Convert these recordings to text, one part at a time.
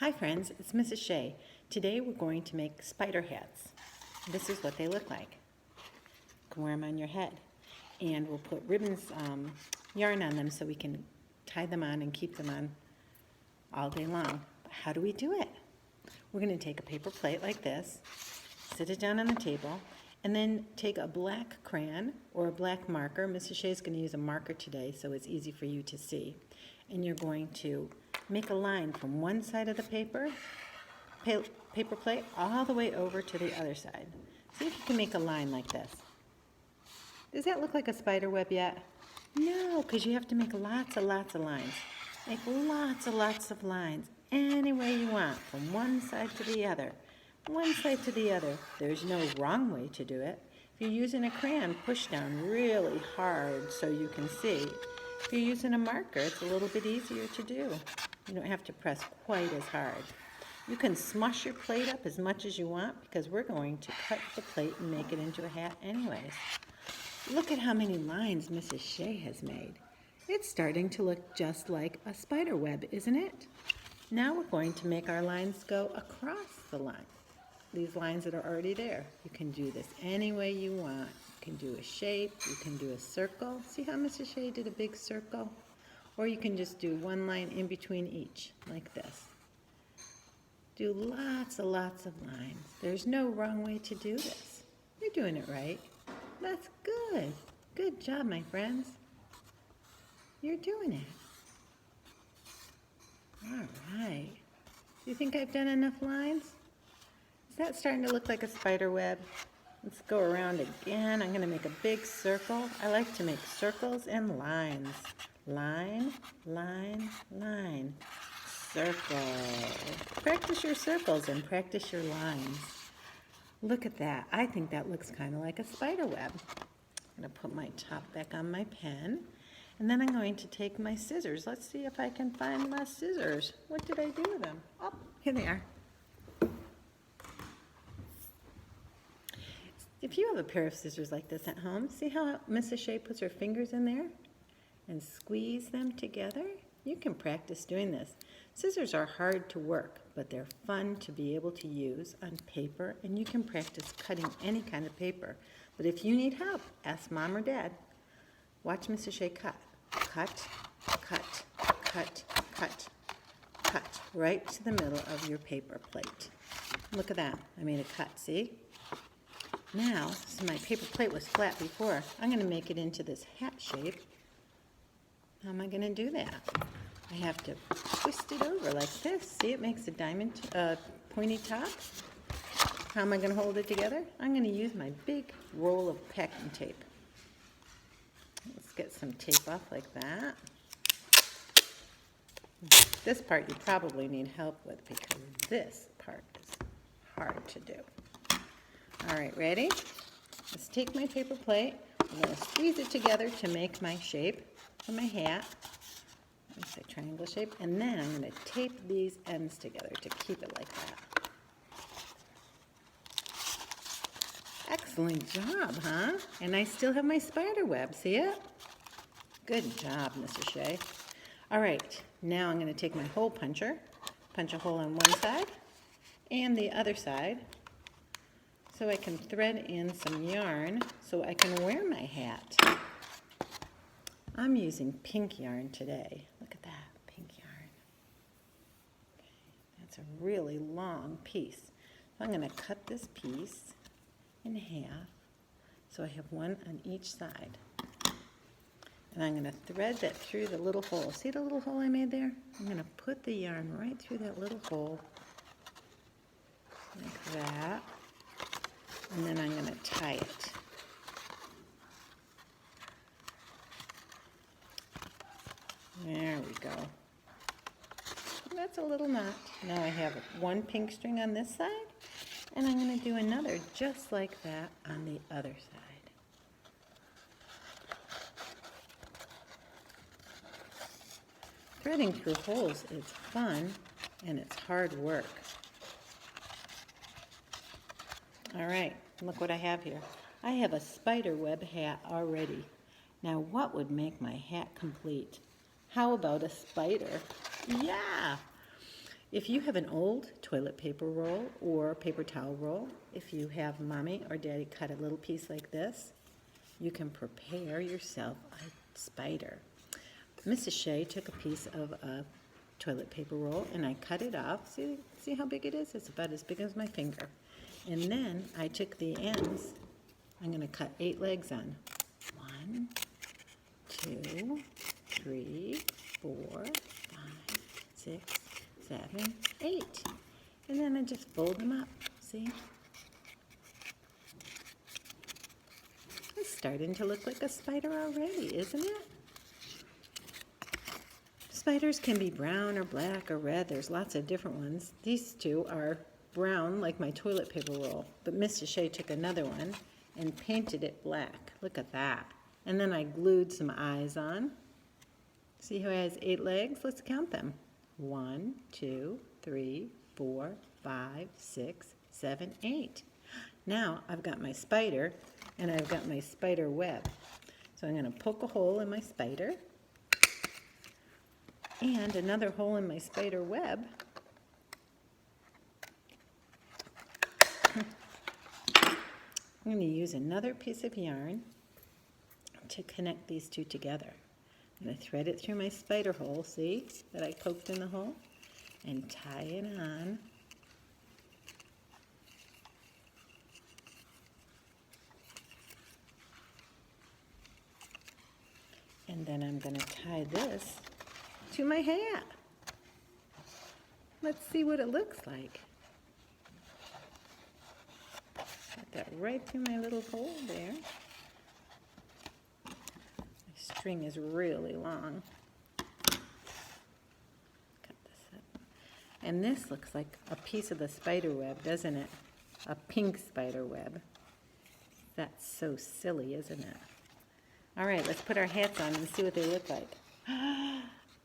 Hi friends, it's Mrs. Shea. Today we're going to make spider hats. This is what they look like. You can wear them on your head. And we'll put ribbons, yarn on them so we can tie them on and keep them on all day long. But how do we do it? We're going to take a paper plate like this, sit it down on the table, and then take a black crayon or a black marker. Mrs. Shea is going to use a marker today so it's easy for you to see. And you're going to make a line from one side of the paper plate all the way over to the other side. See if you can make a line like this. Does that look like a spider web yet? No, because you have to make lots of lines. Make lots of lines any way you want, from one side to the other. One side to the other. There's no wrong way to do it. If you're using a crayon, push down really hard so you can see. If you're using a marker, it's a little bit easier to do. You don't have to press quite as hard. You can smush your plate up as much as you want because we're going to cut the plate and make it into a hat anyways. Look at how many lines Mrs. Shea has made. It's starting to look just like a spider web, isn't it? Now we're going to make our lines go across the line. These lines that are already there. You can do this any way you want. You can do a shape, you can do a circle. See how Mrs. Shea did a big circle? Or you can just do one line in between each, like this. Do lots of lines. There's no wrong way to do this. You're doing it right. That's good. Good job, my friends. You're doing it. All right. Do you think I've done enough lines? Is that starting to look like a spider web? Let's go around again. I'm going to make a big circle. I like to make circles and lines. Line, circle. Practice your circles and practice your lines. Look at that. I think that looks kind of like a spider web. I'm going to put my top back on my pen. And then I'm going to take my scissors. Let's see if I can find my scissors. What did I do with them? Oh, here they are. If you have a pair of scissors like this at home, see how Mrs. Shea puts her fingers in there and squeeze them together? You can practice doing this. Scissors are hard to work, but they're fun to be able to use on paper, and you can practice cutting any kind of paper. But if you need help, ask Mom or Dad. Watch Mrs. Shea cut. Cut, right to the middle of your paper plate. Look at that. I made a cut, see? Now, so my paper plate was flat before, I'm going to make it into this hat shape. How am I going to do that? I have to twist it over like this. See, it makes a diamond, pointy top. How am I going to hold it together? I'm going to use my big roll of packing tape. Let's get some tape off like that. This part you probably need help with because this part is hard to do. All right, ready? Let's take my paper plate. I'm going to squeeze it together to make my shape for my hat. It's a triangle shape. And then I'm going to tape these ends together to keep it like that. Excellent job, huh? And I still have my spider web. See it? Good job, Mrs. Shea. All right, now I'm going to take my hole puncher, punch a hole on one side and the other side so I can thread in some yarn so I can wear my hat. I'm using pink yarn today. Look at that, pink yarn. Okay, that's a really long piece. So I'm going to cut this piece in half so I have one on each side. And I'm going to thread that through the little hole. See the little hole I made there? I'm going to put the yarn right through that little hole like that. And then I'm going to tie it. There we go. That's a little knot. Now I have one pink string on this side, and I'm going to do another just like that on the other side. Threading through holes is fun, and it's hard work. All right, look what I have here. I have a spider web hat already. Now what would make my hat complete? How about a spider? Yeah! If you have an old toilet paper roll or paper towel roll, if you have mommy or daddy cut a little piece like this, you can prepare yourself a spider. Mrs. Shea took a piece of a toilet paper roll and I cut it off. See how big it is? It's about as big as my finger. And then I took the ends. I'm going to cut 8 legs on. 1, 2, 3, 4, 5, 6, 7, 8. And then I just fold them up. See? It's starting to look like a spider already, isn't it? Spiders can be brown or black or red. There's lots of different ones. These two are brown, like my toilet paper roll. But Mrs. Shea took another one and painted it black. Look at that. And then I glued some eyes on. See how it has 8 legs? Let's count them. 1, 2, 3, 4, 5, 6, 7, 8. Now I've got my spider and I've got my spider web. So I'm going to poke a hole in my spider and another hole in my spider web. I'm going to use another piece of yarn to connect these two together. I'm going to thread it through my spider hole, see, that I poked in the hole, and tie it on. And then I'm going to tie this to my hat. Let's see what it looks like. Got that right through my little hole there. My string is really long. Cut this up. And this looks like a piece of the spider web, doesn't it? A pink spider web. That's so silly, isn't it? All right, let's put our hats on and see what they look like.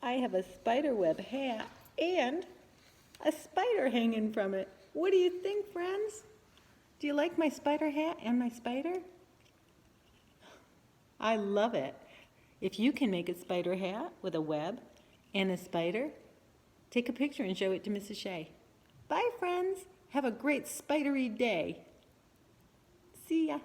I have a spider web hat and a spider hanging from it. What do you think, friends? Do you like my spider hat and my spider? I love it. If you can make a spider hat with a web and a spider, take a picture and show it to Mrs. Shea. Bye, friends. Have a great spidery day. See ya.